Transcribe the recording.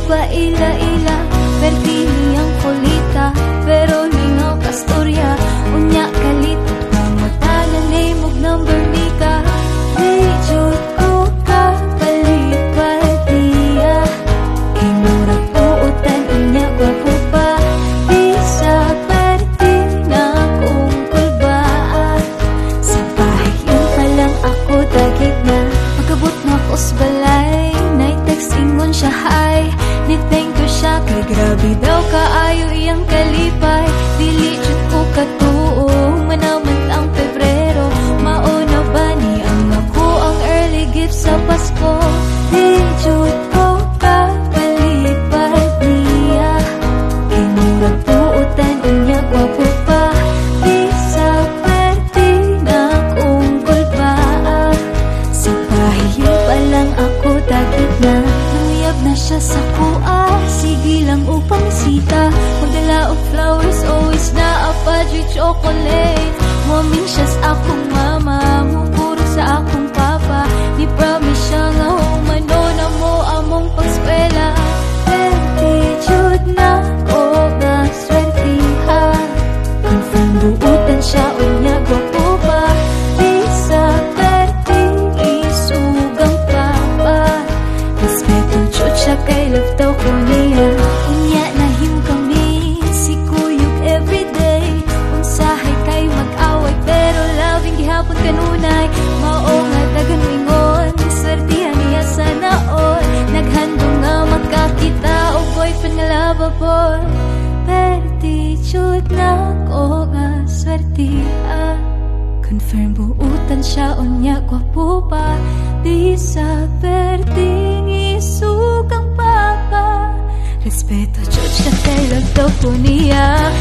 paila-ila, perti niyang kulita, pero lingaw kasturya, unya kalit, mamatanan ay mog number ni ka. Di jud ko ka palipat niya, kinurag uutan unya gwapo pa, di sa perti na kong kulbaan. Sa bahay yun pa lang ako dagit na, magabot na ko sa balay, na-text ingon siya hi, ni-thank ko siya kay grabe daw kaayo iyang kalipay. Dili jud ko katuo, manaman ang Pebrero, mauna ba ni ang ako ang early gift sa Pasko. Di jud ko ka palipad niya, kinurag puutan unya gwapo pa, di sa perti na kong kulbaa. Sa bahay yun pa lang ako dagit na, nanguyab na siya sa kuha, sige lang upang sita, magdala og flowers, always na apadri chocolate. Huaming siya sa akong mama, mupuro sa akong papa, ni promise siya nga humano na mo among pagskwela. Perti jud na ko nga swertiha, confirm buutan siya unya gwapo pa, di sa perti isugang papa. Respeto jud siya kay love daw ko niya, unya nahim kami si kuyog everyday, unsahay kay mag-away pero loving gihapon kanunay. Mao nga dagan mingon, swertihan niya sa naon, naghandong nga magkakita o boyfriend nga lovable. Perti jud na ko nga swertihan, confirm buutan siya unya gwapo pa, di sa perting isugang papa. Respeto jud siya kay love daw ko niya,